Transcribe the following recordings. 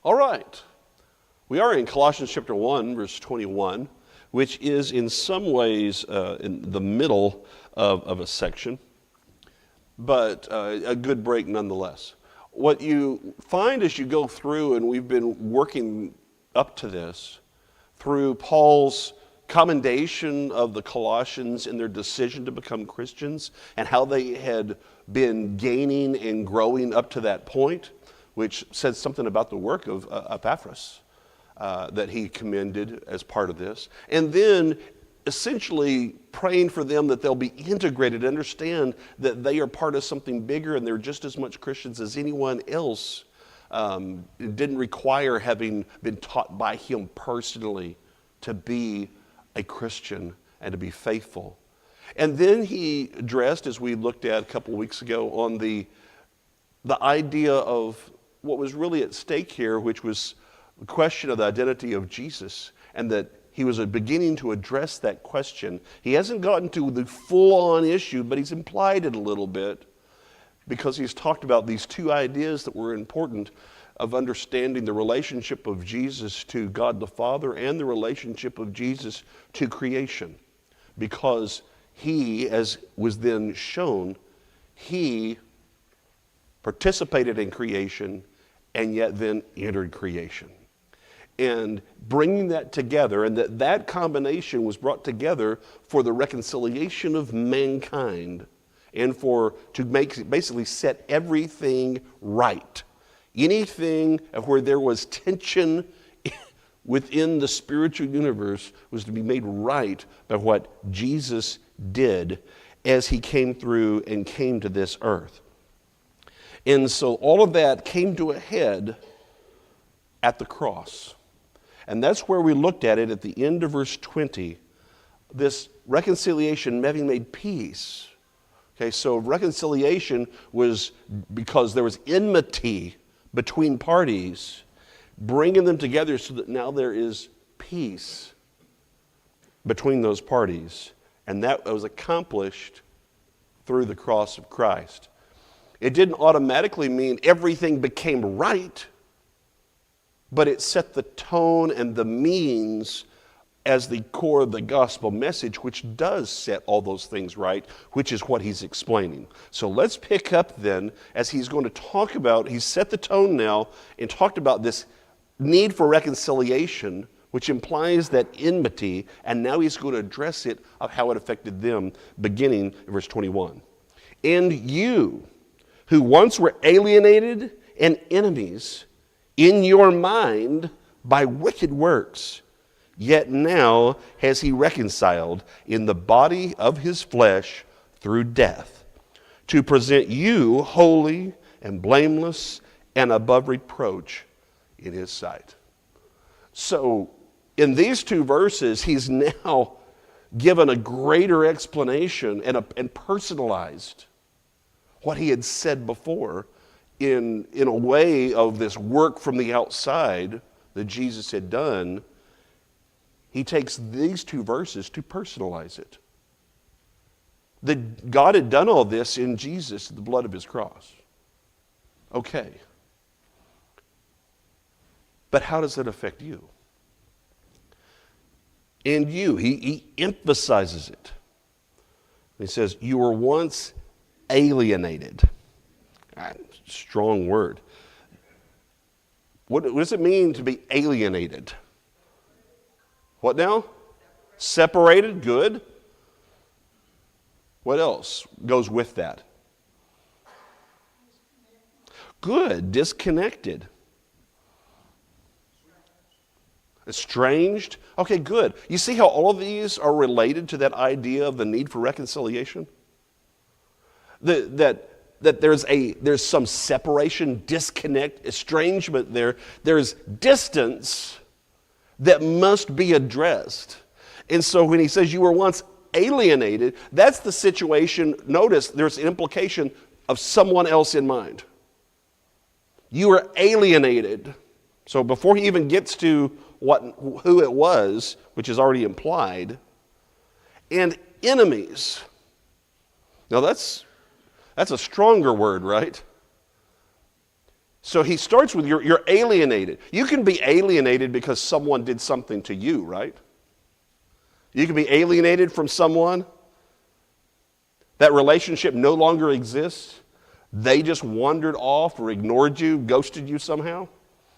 All right. We are in Colossians chapter 1, verse 21, which is in some ways in the middle of a section, but a good break nonetheless. What you find as you go through, and we've been working up to this, through Paul's commendation of the Colossians in their decision to become Christians and how they had been gaining and growing up to that point, which says something about the work of Epaphras that he commended as part of this. And then essentially praying for them that they'll be integrated, understand that they are part of something bigger and they're just as much Christians as anyone else. It didn't require having been taught by him personally to be a Christian and to be faithful. And then he addressed, as we looked at a couple of weeks ago, on the idea of what was really at stake here, which was the question of the identity of Jesus, and that he was beginning to address that question. He hasn't gotten to the full-on issue, but he's implied it a little bit, because he's talked about these two ideas that were important of understanding the relationship of Jesus to God the Father and the relationship of Jesus to creation. Because he, as was then shown, he participated in creation and yet then entered creation. And bringing that together, and that combination was brought together for the reconciliation of mankind and to basically set everything right. Anything where there was tension within the spiritual universe was to be made right by what Jesus did as he came through and came to this earth. And so all of that came to a head at the cross. And that's where we looked at it at the end of verse 20. This reconciliation having made peace. Okay, so reconciliation was because there was enmity between parties, bringing them together so that now there is peace between those parties. And that was accomplished through the cross of Christ. It didn't automatically mean everything became right, but it set the tone and the means as the core of the gospel message, which does set all those things right, which is what he's explaining. So let's pick up then, as he's going to talk about, he's set the tone now and talked about this need for reconciliation, which implies that enmity, and now he's going to address it of how it affected them, beginning in verse 21. And you, who once were alienated and enemies in your mind by wicked works, yet now has he reconciled in the body of his flesh through death, to present you holy and blameless and above reproach in his sight. So in these two verses, he's now given a greater explanation and personalized what he had said before in a way of this work from the outside that Jesus had done. He takes these two verses to personalize it. That God had done all this in Jesus, the blood of his cross. Okay. But how does that affect you? And you, he emphasizes it. He says, you were once alienated. Strong word. What does it mean to be alienated? What now? Separated, good. What else goes with that? Good, disconnected. Estranged. Okay, good. You see how all of these are related to that idea of the need for reconciliation? That there's some separation, disconnect, estrangement there. There's distance that must be addressed. And so when he says you were once alienated, that's the situation. Notice there's an implication of someone else in mind. You were alienated. So before he even gets to who it was, which is already implied, and enemies. Now that's a stronger word, right? So he starts with you're alienated. You can be alienated because someone did something to you, right? You can be alienated from someone. That relationship no longer exists. They just wandered off or ignored you, ghosted you somehow.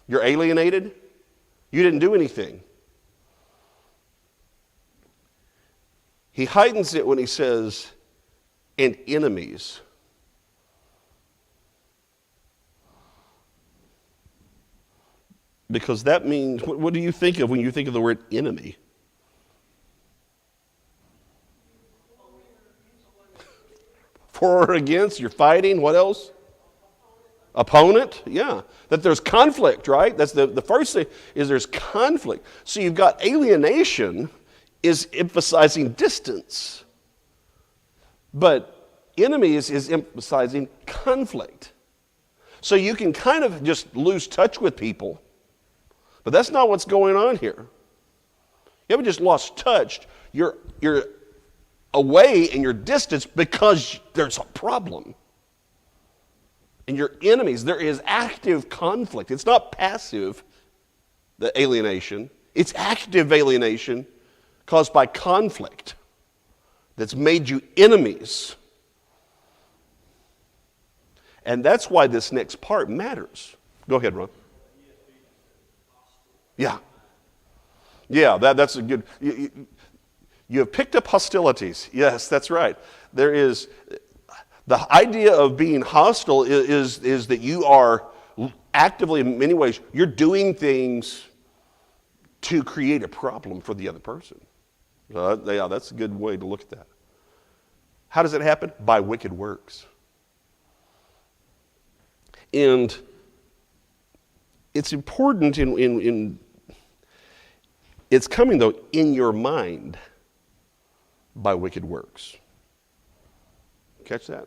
You're alienated. You didn't do anything. He heightens it when he says, and enemies. Because that means, what do you think of when you think of the word enemy? For or against, you're fighting, what else? Opponent, yeah. That there's conflict, right? That's the first thing, is there's conflict. So you've got alienation is emphasizing distance. But enemies is emphasizing conflict. So you can kind of just lose touch with people. But that's not what's going on here. You haven't just lost touch. You're away in your distance because there's a problem. And your enemies, there is active conflict. It's not passive, the alienation. It's active alienation caused by conflict that's made you enemies. And that's why this next part matters. Go ahead, Ron. Yeah. Yeah, that's a good... You have picked up hostilities. Yes, that's right. There is... The idea of being hostile is that you are actively, in many ways, you're doing things to create a problem for the other person. Yeah, that's a good way to look at that. How does it happen? By wicked works. And it's important in it's coming, though, in your mind by wicked works. Catch that?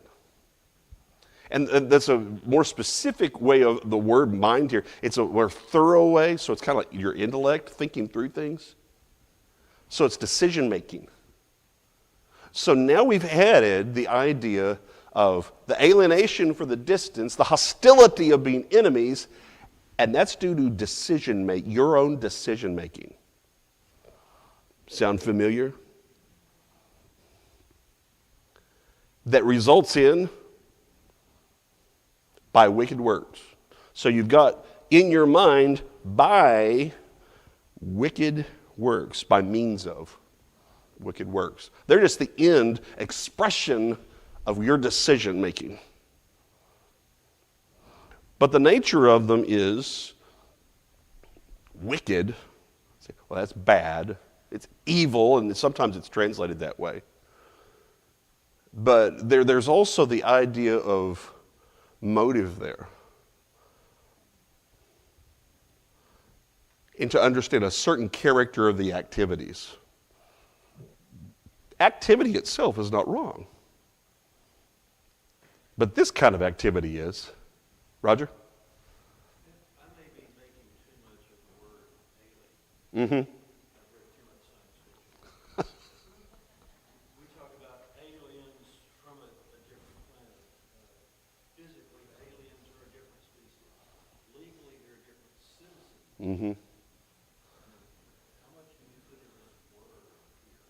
And that's a more specific way of the word mind here. It's a more thorough way, so it's kind of like your intellect, thinking through things. So it's decision making. So now we've added the idea of the alienation for the distance, the hostility of being enemies, and that's due to decision making, your own decision making. Sound familiar? That results in by wicked works. So you've got in your mind by wicked works, by means of wicked works. They're just the end expression of your decision making. But the nature of them is wicked. Well, that's bad. It's evil, and sometimes it's translated that way. But there's also the idea of motive there. And to understand a certain character of the activities. Activity itself is not wrong. But this kind of activity is. Roger? I may be making too much of the word alien. Mm-hmm. I've read too much science fiction. We talk about aliens from a different planet. Physically, aliens are a different species. Legally, they're a different citizen. Mm-hmm. How much do you put in this word here?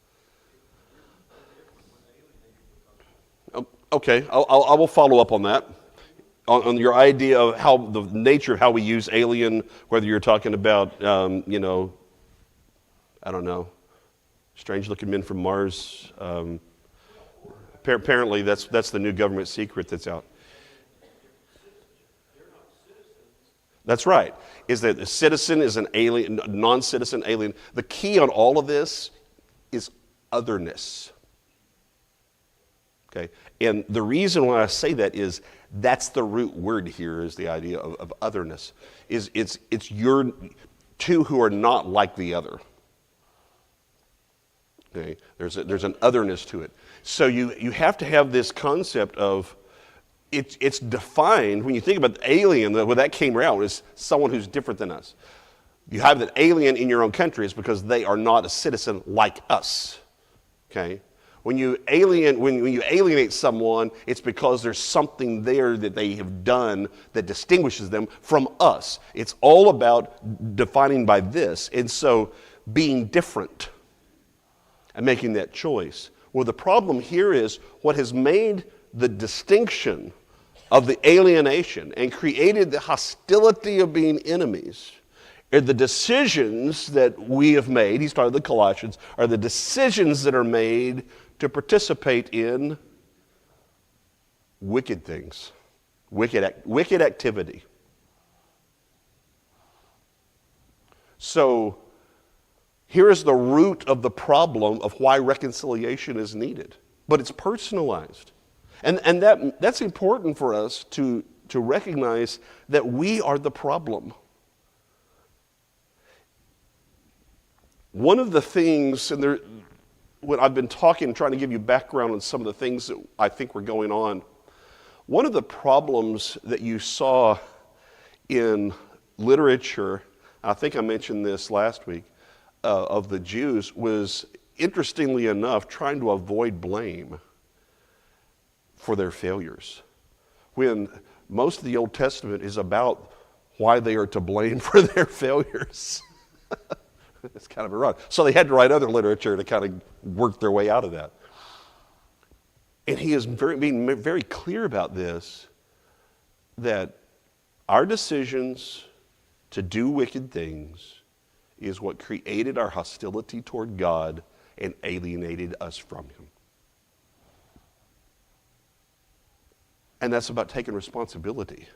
It's different when alienated becomes. Okay, I will follow up on that. On your idea of how the nature of how we use alien, whether you're talking about, I don't know, strange-looking men from Mars. Apparently, that's the new government secret that's out. That's right. Is that a citizen is an alien, non-citizen alien. The key on all of this is otherness. Okay, and the reason why I say that is that's the root word here is the idea of otherness. It's your two who are not like the other. Okay, there's an otherness to it. So you have to have this concept of it's defined when you think about the alien. Where that came around is someone who's different than us. You have an alien in your own country is because they are not a citizen like us. Okay. When you alienate someone, it's because there's something there that they have done that distinguishes them from us. It's all about defining by this. And so being different and making that choice. Well, the problem here is what has made the distinction of the alienation and created the hostility of being enemies are the decisions that we have made, he started the Colossians, are the decisions that are made to participate in wicked things, wicked activity. So here is the root of the problem of why reconciliation is needed. But it's personalized. And that's important for us to recognize that we are the problem. One of the things, and when I've been talking, trying to give you background on some of the things that I think were going on, one of the problems that you saw in literature, I think I mentioned this last week, of the Jews was, interestingly enough, trying to avoid blame for their failures. When most of the Old Testament is about why they are to blame for their failures. It's kind of ironic. So they had to write other literature to kind of work their way out of that. And he is being very clear about this, that our decisions to do wicked things is what created our hostility toward God and alienated us from him. And that's about taking responsibility.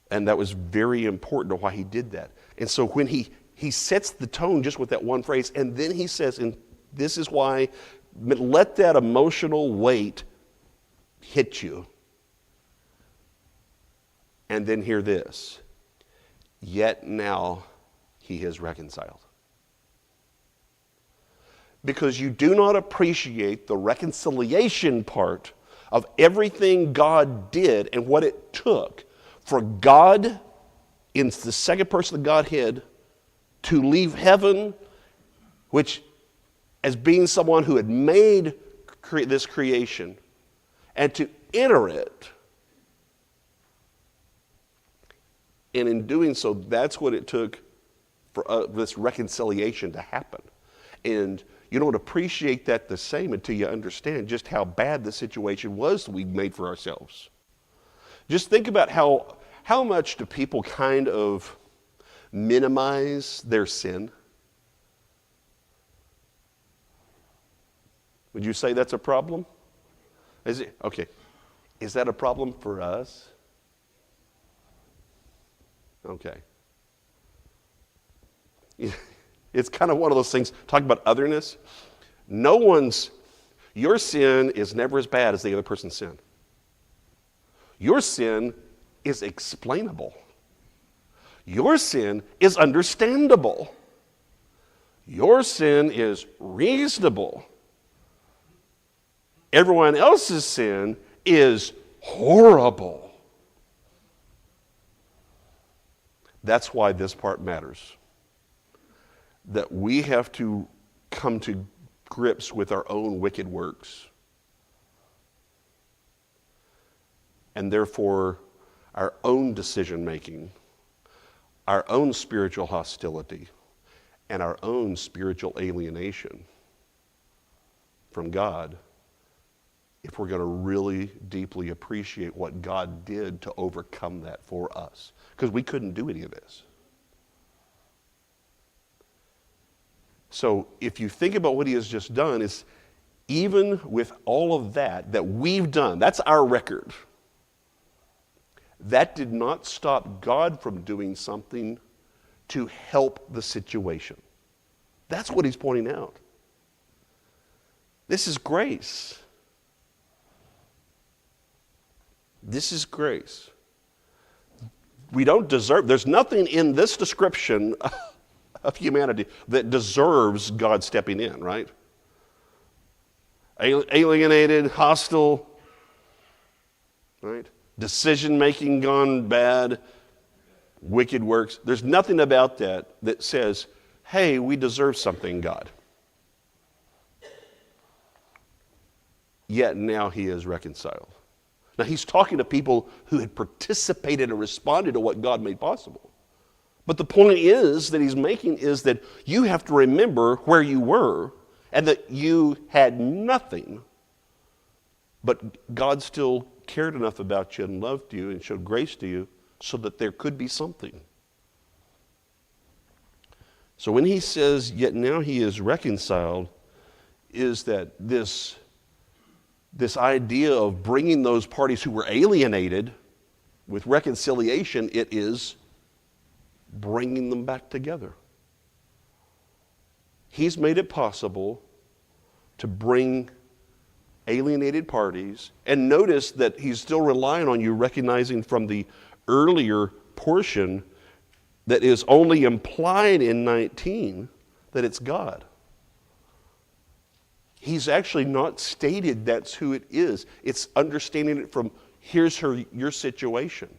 And that was very important to why he did that. And so when he sets the tone just with that one phrase, and then he says, and this is why, let that emotional weight hit you. And then hear this, yet now he has reconciled. Because you do not appreciate the reconciliation part of everything God did and what it took for God, in the second person of Godhead, to leave heaven, which as being someone who had made this creation, and to enter it. And in doing so, that's what it took for this reconciliation to happen. And you don't appreciate that the same until you understand just how bad the situation was that we made for ourselves. Just think about how much do people kind of minimize their sin? Would you say that's a problem? Is it? Okay. Is that a problem for us? Okay. It's kind of one of those things, talk about otherness. Your sin is never as bad as the other person's sin. Your sin is explainable. Your sin is understandable. Your sin is reasonable. Everyone else's sin is horrible. That's why this part matters. That we have to come to grips with our own wicked works. And therefore, our own decision making, our own spiritual hostility, and our own spiritual alienation from God, if we're going to really deeply appreciate what God did to overcome that for us. Because we couldn't do any of this. So if you think about what he has just done, is even with all of that we've done, that's our record. That did not stop God from doing something to help the situation. That's what he's pointing out. This is grace. This is grace. We don't deserve, there's nothing in this description of humanity that deserves God stepping in, right? Alienated, hostile, right? Decision-making gone bad, wicked works. There's nothing about that says, hey, we deserve something, God. yet now he is reconciled. Now he's talking to people who had participated and responded to what God made possible. But the point is that he's making is that you have to remember where you were and that you had nothing, but God still cared enough about you and loved you and showed grace to you so that there could be something. So when he says, yet now he is reconciled, is that this idea of bringing those parties who were alienated with reconciliation, it is bringing them back together. He's made it possible to bring alienated parties, and notice that he's still relying on you recognizing from the earlier portion that is only implied in 19 that it's God. He's actually not stated that's who it is. It's understanding it from here's your situation.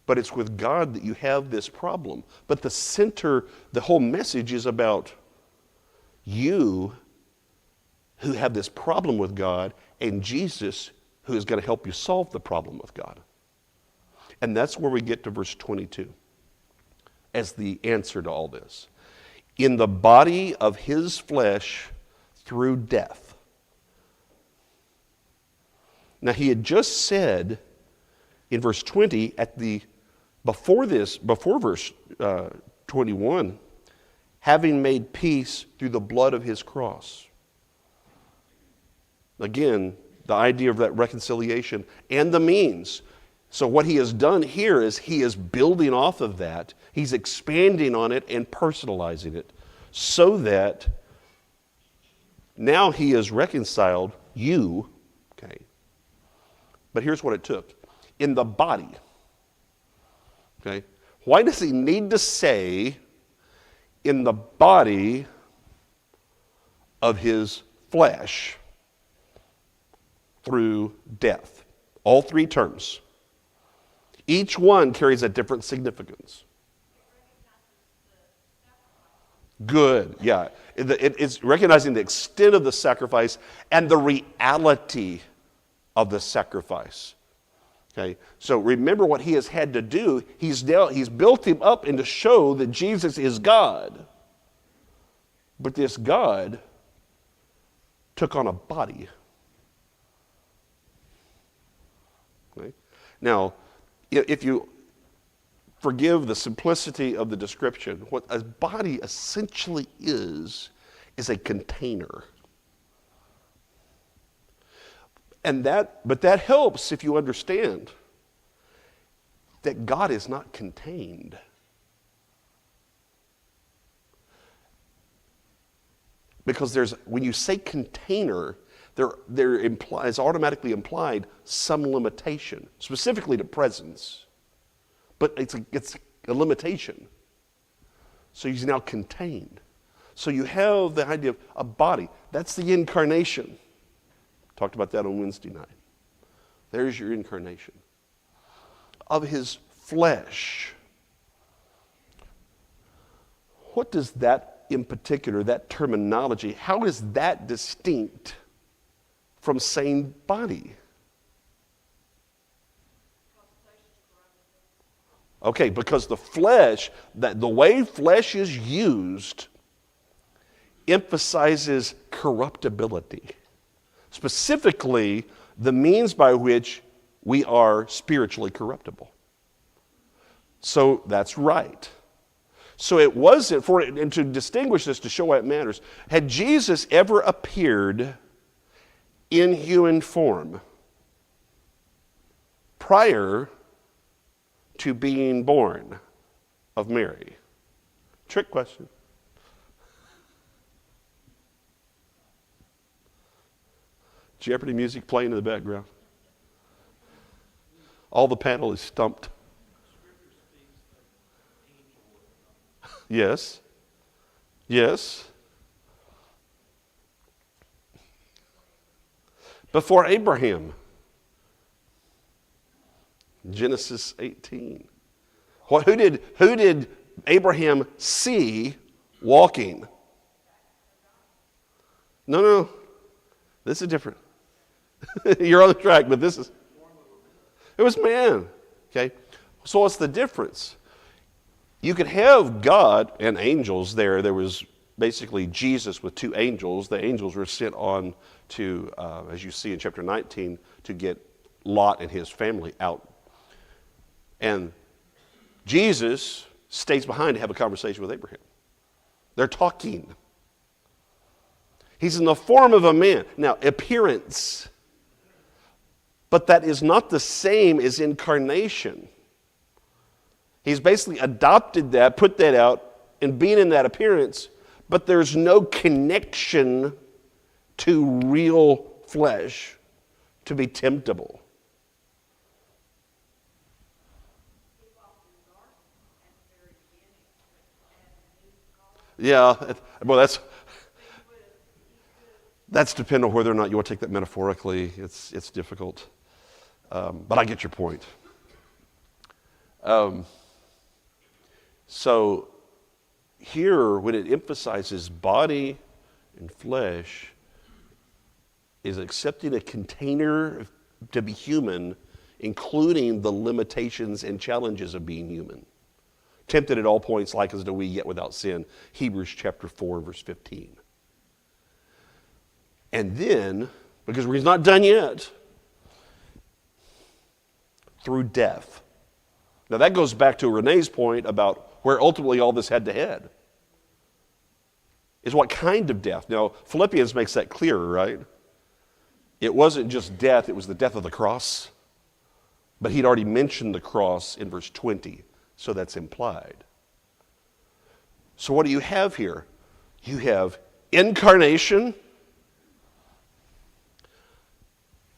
But it's with God that you have this problem. But the whole message is about you who have this problem with God and Jesus who is going to help you solve the problem with God. And that's where we get to verse 22 as the answer to all this. In the body of his flesh through death. Now he had just said in verse 20 before verse 21, having made peace through the blood of his cross. Again, the idea of that reconciliation and the means. So what he has done here is he is building off of that. He's expanding on it and personalizing it so that now he has reconciled you. Okay. But here's what it took. In the body. Okay. Why does he need to say in the body of his flesh through death? All three terms. Each one carries a different significance. Good, yeah. It's recognizing the extent of the sacrifice and the reality of the sacrifice. Okay, so remember what he has had to do. He's built him up and to show that Jesus is God. But this God took on a body. Okay? Now, if you forgive the simplicity of the description, what a body essentially is a container. But that helps if you understand that God is not contained. Because when you say container, there is automatically implied some limitation, specifically to presence. But it's a limitation. So he's now contained. So you have the idea of a body. That's the incarnation. Talked about that on Wednesday night. There's your incarnation. Of his flesh. What does that in particular, that terminology, how is that distinct from saying body? Okay, because the flesh, the way flesh is used emphasizes corruptibility. Specifically, the means by which we are spiritually corruptible. So that's right. So it wasn't, and to distinguish this, to show why it matters, had Jesus ever appeared in human form prior to being born of Mary? Trick question. Jeopardy music playing in the background. All the panel is stumped. Yes. Yes. Before Abraham. Genesis 18. Who did Abraham see walking? No. This is different. You're on the track, but this is, it was man. Okay? So what's the difference? You could have God and angels there. There was basically Jesus with two angels. The angels were sent on to, as you see in chapter 19, to get Lot and his family out. And Jesus stays behind to have a conversation with Abraham. They're talking. He's in the form of a man. Now, appearance. But that is not the same as incarnation. He's basically adopted that, put that out, and being in that appearance, but there's no connection to real flesh to be temptable. Yeah, well, that's dependent on whether or not you want to take that metaphorically. It's difficult, but I get your point. So here, when it emphasizes body and flesh, is accepting a container to be human, including the limitations and challenges of being human. Tempted at all points like as do we, yet without sin. Hebrews chapter 4, verse 15. And then, because he's not done yet, through death. Now that goes back to Renee's point about where ultimately all this had to head. Is what kind of death? Now, Philippians makes that clearer, right? It wasn't just death, it was the death of the cross. But he'd already mentioned the cross in verse 20, so that's implied. So what do you have here? You have incarnation,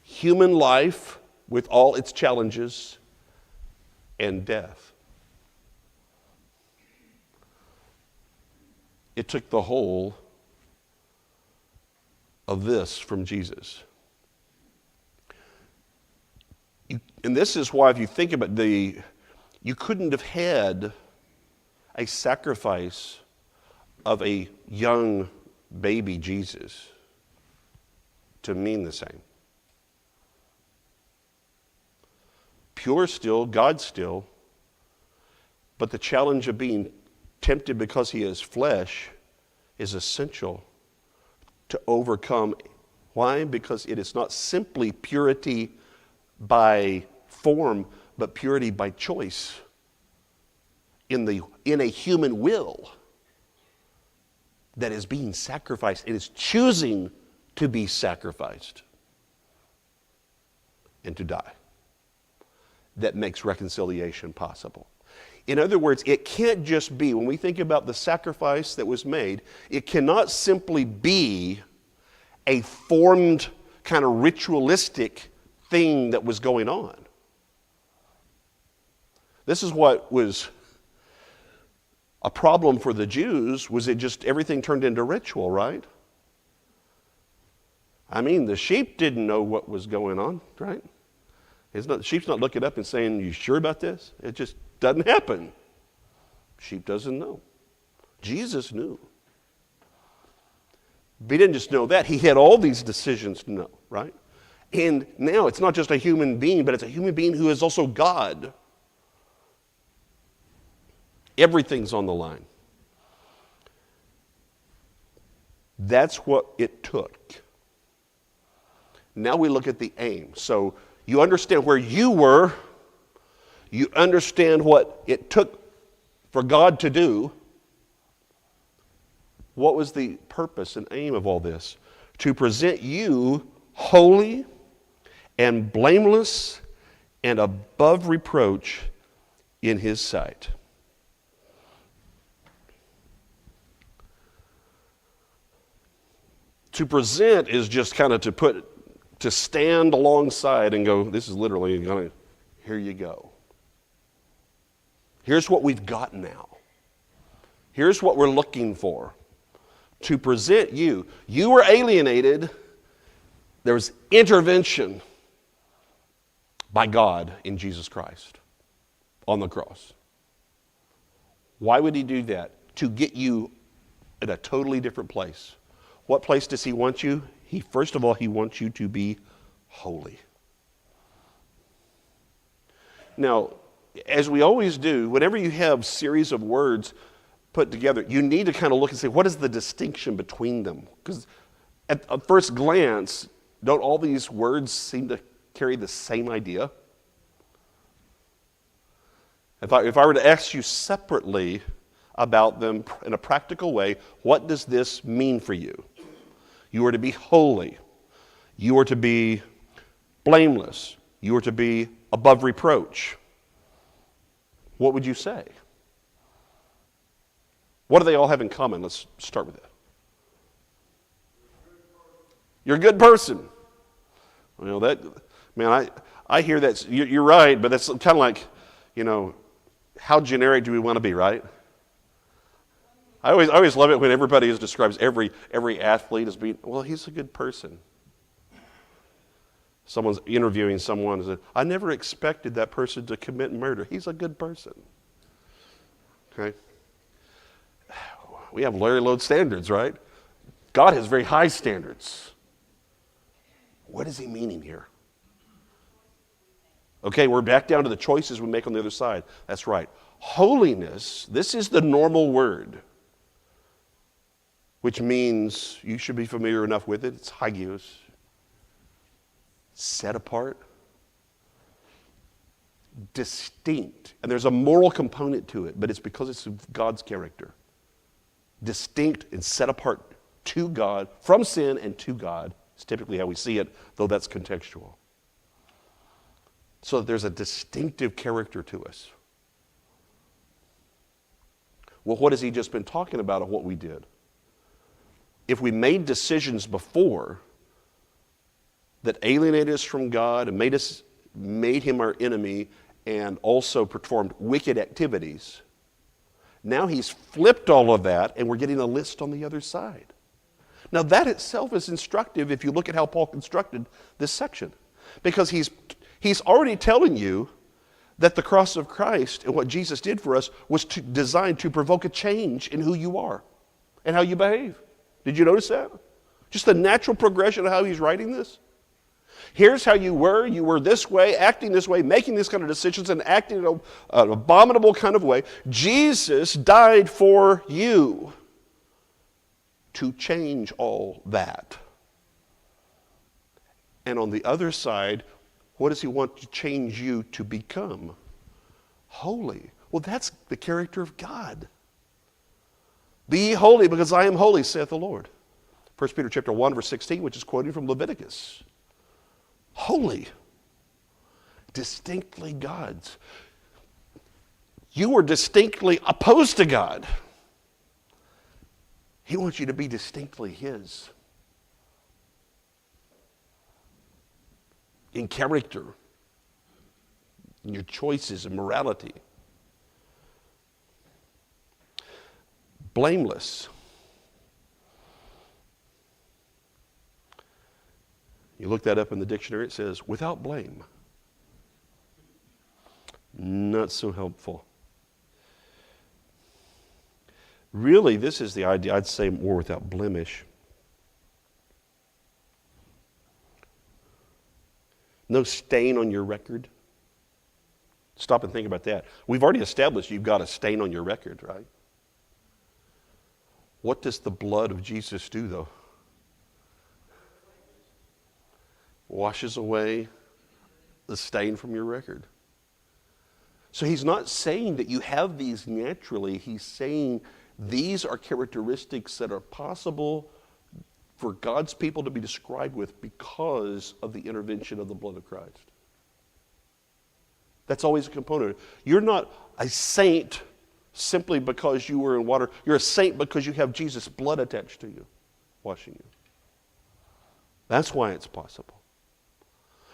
human life with all its challenges, and death. It took the whole of this from Jesus. And this is why, if you think about you couldn't have had a sacrifice of a young baby Jesus to mean the same. Pure still, God still, but the challenge of being tempted because he is flesh is essential to overcome. Why? Because it is not simply purity by form, but purity by choice in a human will that is being sacrificed. It is choosing to be sacrificed and to die. That makes reconciliation possible. In other words, it can't just be, when we think about the sacrifice that was made, it cannot simply be a formed kind of ritualistic thing that was going on. This is what was a problem for the Jews, was it just everything turned into ritual, right? I mean, the sheep didn't know what was going on, right? The sheep's not looking up and saying, "You sure about this?" It just doesn't happen. Sheep doesn't know. Jesus knew. But he didn't just know that. He had all these decisions to know, right? And now it's not just a human being, but it's a human being who is also God. Everything's on the line. That's what it took. Now we look at the aim. So you understand where you were. You understand what it took for God to do. What was the purpose and aim of all this? To present you holy and blameless and above reproach in his sight. To present is just kind of to stand alongside and go, this is literally going to, here you go. Here's what we've got now. Here's what we're looking for. To present you. You were alienated. There was intervention by God in Jesus Christ on the cross. Why would he do that? To get you at a totally different place. What place does he want you? First of all, he wants you to be holy. Now, as we always do, whenever you have series of words put together, you need to kind of look and say, what is the distinction between them? Because at first glance, don't all these words seem to carry the same idea? If I were to ask you separately about them in a practical way, what does this mean for you? You are to be holy. You are to be blameless. You are to be above reproach. What would you say? What do they all have in common? Let's start with that. You're a good person. Well, I hear that. You're right, but that's kind of like, how generic do we want to be, right? I always love it when everybody describes every athlete as being, well, he's a good person. Someone's interviewing someone and says, I never expected that person to commit murder. He's a good person. Okay? We have very low standards, right? God has very high standards. What is he meaning here? Okay, we're back down to the choices we make on the other side. That's right. Holiness, this is the normal word, which means you should be familiar enough with it. It's hagios. Set apart. Distinct. And there's a moral component to it, but it's because it's God's character. Distinct and set apart to God, from sin and to God. It's typically how we see it, though that's contextual. So that there's a distinctive character to us. Well, what has he just been talking about of what we did? If we made decisions before that alienated us from God and made him our enemy and also performed wicked activities, now he's flipped all of that and we're getting a list on the other side. Now that itself is instructive if you look at how Paul constructed this section. Because he's already telling you that the cross of Christ and what Jesus did for us was designed to provoke a change in who you are and how you behave. Did you notice that? Just the natural progression of how he's writing this. Here's how you were this way, acting this way, making this kind of decisions and acting in an abominable kind of way. Jesus died for you to change all that. And on the other side, what does he want to change you to become? Holy. Well, that's the character of God. Be ye holy because I am holy, saith the Lord. 1 Peter chapter 1, verse 16, which is quoted from Leviticus. Holy. Distinctly God's. You were distinctly opposed to God. He wants you to be distinctly his. In character, in your choices and morality. Blameless. You look that up in the dictionary, it says, without blame. Not so helpful. Really, this is the idea, I'd say more without blemish. No stain on your record. Stop and think about that. We've already established you've got a stain on your record, right? What does the blood of Jesus do, though? Washes away the stain from your record. So he's not saying that you have these naturally. He's saying these are characteristics that are possible for God's people to be described with because of the intervention of the blood of Christ. That's always a component. You're not a saint simply because you were in water. You're a saint because you have Jesus' blood attached to you, washing you. That's why it's possible.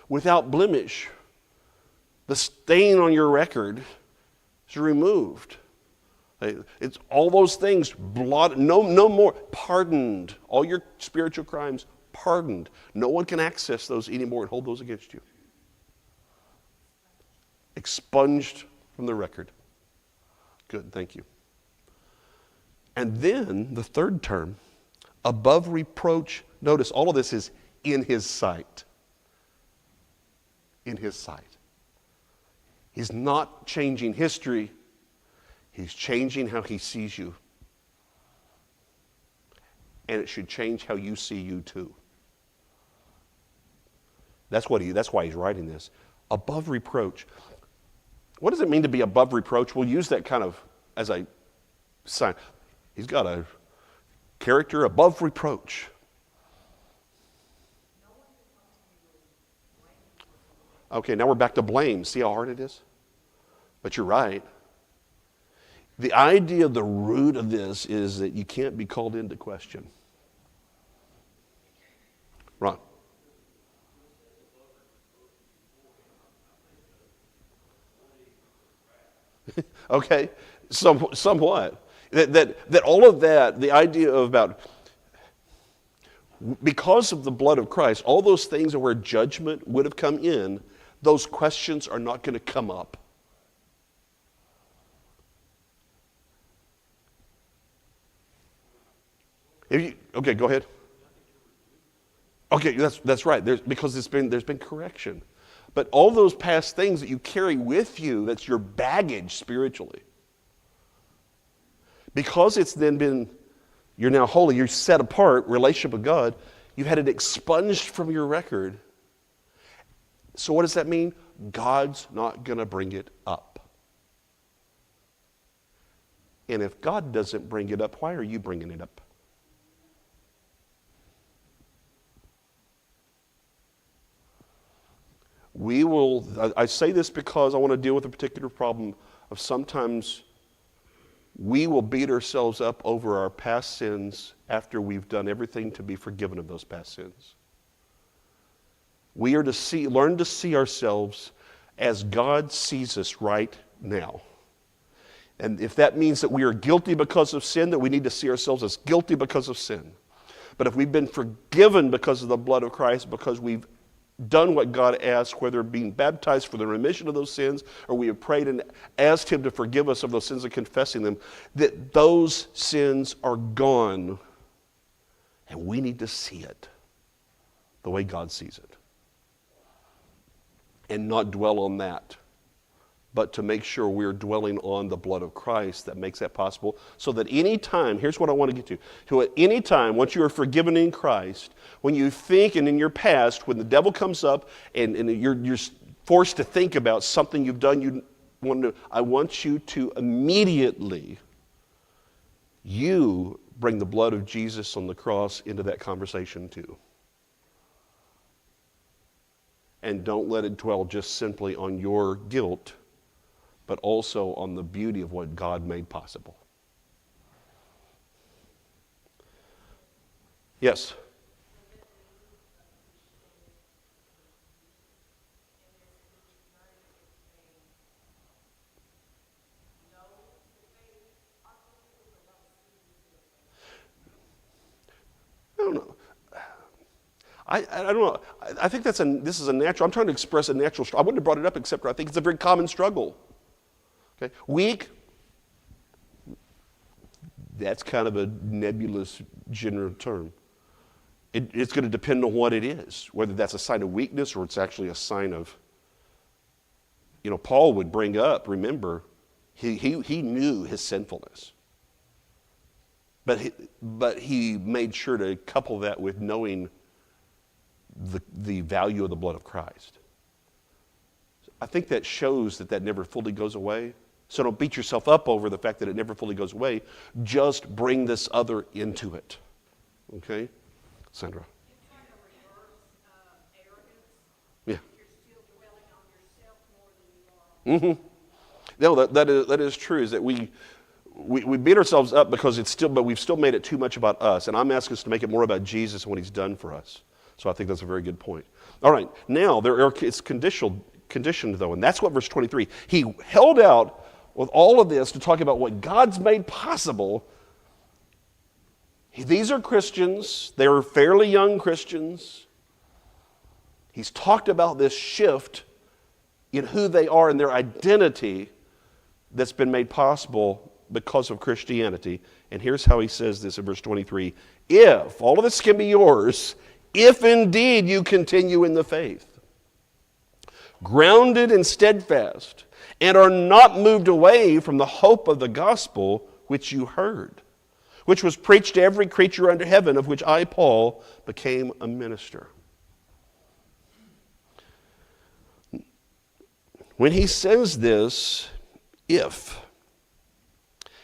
Without blemish, the stain on your record is removed. It's all those things, no more, pardoned. All your spiritual crimes, pardoned. No one can access those anymore and hold those against you. Expunged from the record. Good, thank you. And then the third term, Above reproach. Notice all of this is in his sight. In his sight. He's not changing history. He's changing how he sees you. And it should change how you see you too. That's why he's writing this. Above reproach. What does it mean to be above reproach? We'll use that kind of as a sign. He's got a character above reproach. Okay, now we're back to blame. See how hard it is? But you're right. The idea, the root of this is that you can't be called into question. Ron. Okay, somewhat. That all of that, the idea of about, because of the blood of Christ, all those things where judgment would have come in, those questions are not going to come up. Okay, go ahead. Okay, that's right. Because there's been correction. But all those past things that you carry with you, that's your baggage spiritually. Because it's then been, you're now holy, you're set apart, relationship with God, you've had it expunged from your record. So what does that mean? God's not going to bring it up. And if God doesn't bring it up, why are you bringing it up? I say this because I want to deal with a particular problem of sometimes we will beat ourselves up over our past sins after we've done everything to be forgiven of those past sins. We are to learn to see ourselves as God sees us right now. And if that means that we are guilty because of sin, that we need to see ourselves as guilty because of sin. But if we've been forgiven because of the blood of Christ, because we've done what God asked, whether being baptized for the remission of those sins, or we have prayed and asked Him to forgive us of those sins and confessing them, that those sins are gone. And we need to see it the way God sees it. And not dwell on that, but to make sure we're dwelling on the blood of Christ that makes that possible, so that any time, here's what I want to get to at any time, once you are forgiven in Christ, when you think, and in your past, when the devil comes up and you're forced to think about something you've done, I want you to immediately, you bring the blood of Jesus on the cross into that conversation too. And don't let it dwell just simply on your guilt, but also on the beauty of what God made possible. Yes? I don't know. I don't know. I think this is a natural. I'm trying to express a natural struggle. I wouldn't have brought it up except I think it's a very common struggle. Okay, weak. That's kind of a nebulous general term. It's going to depend on what it is, whether that's a sign of weakness or it's actually a sign of. Paul would bring up. Remember, he knew his sinfulness, but he made sure to couple that with knowing the value of the blood of Christ. I think that shows that never fully goes away. So don't beat yourself up over the fact that it never fully goes away. Just bring this other into it. Okay? Sandra. You're trying to reverse arrogance. Yeah. You're still dwelling on yourself more than you are. No, that is true, is that we beat ourselves up because but we've still made it too much about us. And I'm asking us to make it more about Jesus and what He's done for us. So I think that's a very good point. All right, now it's conditioned though, and that's what verse 23. He held out with all of this to talk about what God's made possible. These are Christians. They're fairly young Christians. He's talked about this shift in who they are and their identity that's been made possible because of Christianity. And here's how he says this in verse 23. If, all of this can be yours, if indeed you continue in the faith, grounded and steadfast, and are not moved away from the hope of the gospel which you heard, which was preached to every creature under heaven, of which I, Paul, became a minister. When he says this, if,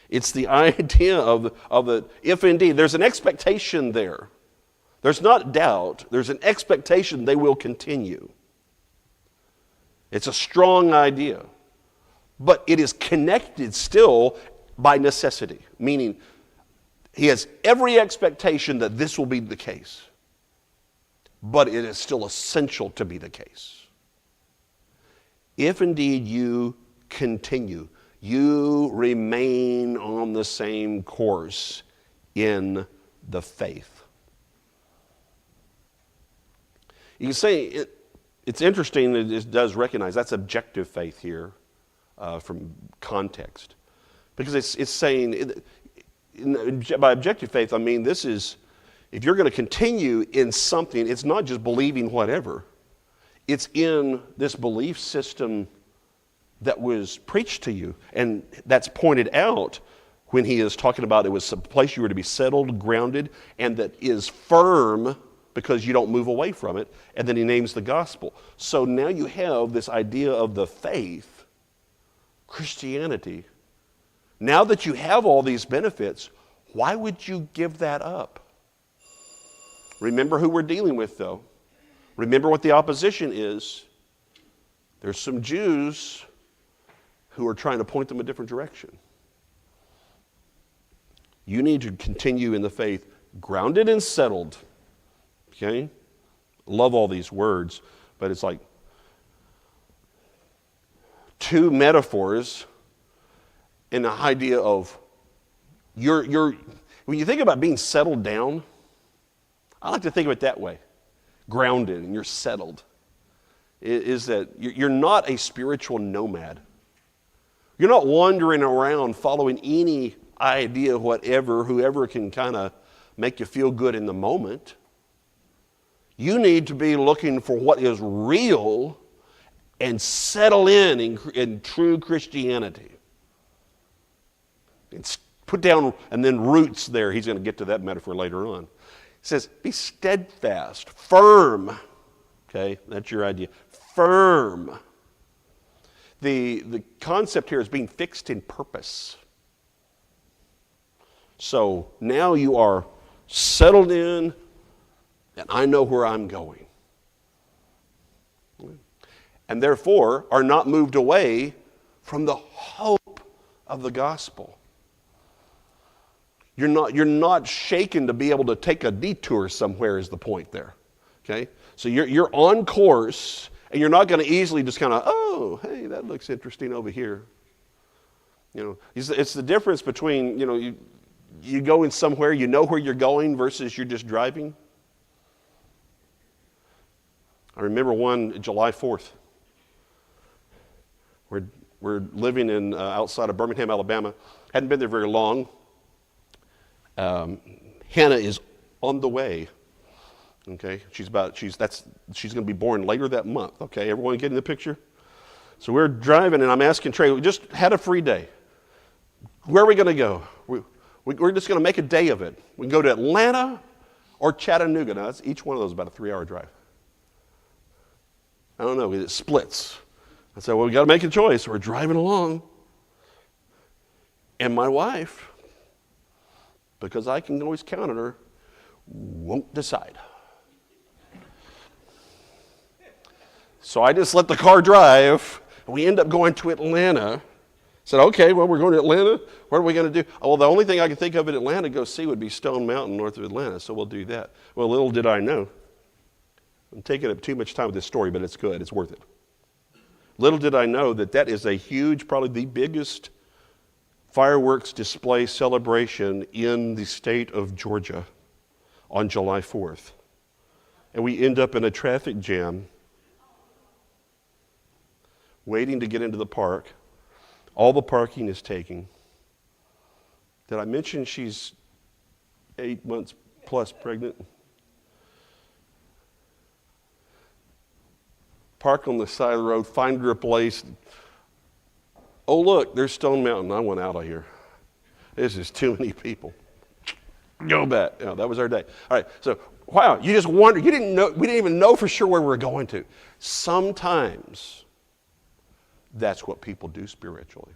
it's the idea of the if indeed, there's an expectation there. There's not doubt, there's an expectation they will continue. It's a strong idea, but it is connected still by necessity, meaning he has every expectation that this will be the case, but it is still essential to be the case. If indeed you continue, you remain on the same course in the faith. You can say it's interesting that it does recognize that's objective faith here from context. Because it's saying, by objective faith, I mean this is, if you're going to continue in something, it's not just believing whatever. It's in this belief system that was preached to you. And that's pointed out when he is talking about it was a place you were to be settled, grounded, and that is firm because you don't move away from it. And then he names the gospel. So now you have this idea of the faith, Christianity. Now that you have all these benefits, why would you give that up? Remember who we're dealing with, though. Remember what the opposition is. There's some Jews who are trying to point them a different direction. You need to continue in the faith, grounded and settled. Okay? Love all these words, but it's like two metaphors in the idea of when you think about being settled down, I like to think of it that way. Grounded and you're settled. Is that you're not a spiritual nomad. You're not wandering around following any idea, whoever can kind of make you feel good in the moment. You need to be looking for what is real and settle in true Christianity. It's put down and then roots there. He's going to get to that metaphor later on. It says, be steadfast, firm. Okay, that's your idea. Firm. The concept here is being fixed in purpose. So now you are settled in, and I know where I'm going. And therefore are not moved away from the hope of the gospel. You're not shaken to be able to take a detour somewhere is the point there. Okay? So you're on course, and you're not going to easily just kind of, oh, hey, that looks interesting over here. You know, it's the difference between, you go in somewhere, you know where you're going versus you're just driving. I remember one July 4th. We're living in outside of Birmingham, Alabama. Hadn't been there very long. Hannah is on the way. Okay, she's going to be born later that month. Okay, everyone getting the picture? So we're driving, and I'm asking Trey. We just had a free day. Where are we going to go? We're just going to make a day of it. We can go to Atlanta or Chattanooga. Now, each one of those is about a 3-hour drive. I don't know. It splits. I said, well, we got to make a choice. We're driving along, and my wife, because I can always count on her, won't decide. So I just let the car drive, and we end up going to Atlanta. Said, okay, well, we're going to Atlanta. What are we going to do? Oh, well, the only thing I could think of in Atlanta to go see would be Stone Mountain north of Atlanta, so we'll do that. Well, little did I know. I'm taking up too much time with this story, but it's good. It's worth it. Little did I know that is a huge, probably the biggest fireworks display celebration in the state of Georgia on July 4th. And we end up in a traffic jam waiting to get into the park. All the parking is taken. Did I mention she's 8 months plus pregnant? Park on the side of the road, find her a place. Oh, look, there's Stone Mountain. I went out of here. This is too many people. Go back. Yeah, that was our day. All right, so, wow, you just wonder. You didn't know. We didn't even know for sure where we were going to. Sometimes that's what people do spiritually.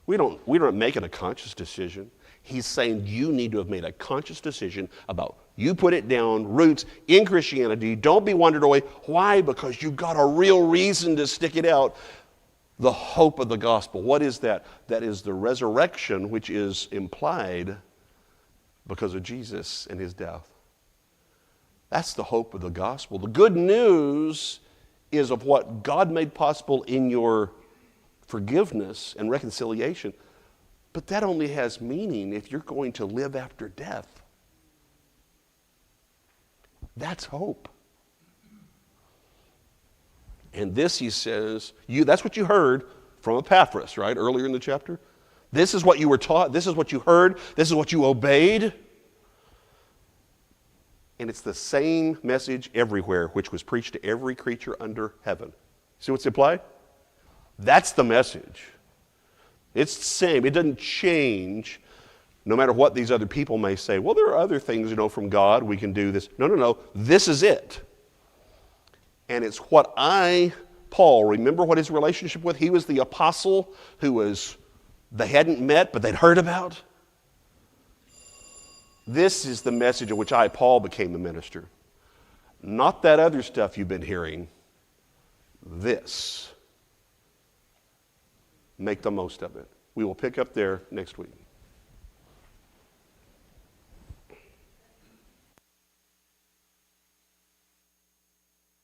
We don't make it a conscious decision. He's saying you need to have made a conscious decision about you put it down, roots in Christianity. Don't be wandered away. Why? Because you've got a real reason to stick it out. The hope of the gospel. What is that? That is the resurrection, which is implied because of Jesus and his death. That's the hope of the gospel. The good news is of what God made possible in your forgiveness and reconciliation. But that only has meaning if you're going to live after death. That's hope. And this, he says, that's what you heard from Epaphras, right, earlier in the chapter. This is what you were taught. This is what you heard. This is what you obeyed. And it's the same message everywhere, which was preached to every creature under heaven. See what's implied? That's the message. It's the same. It doesn't change no matter what these other people may say. Well, there are other things, from God. We can do this. No. This is it. And it's what Paul, remember what his relationship with? He was the apostle they hadn't met, but they'd heard about. This is the message of which Paul, became the minister. Not that other stuff you've been hearing. This. Make the most of it. We will pick up there next week.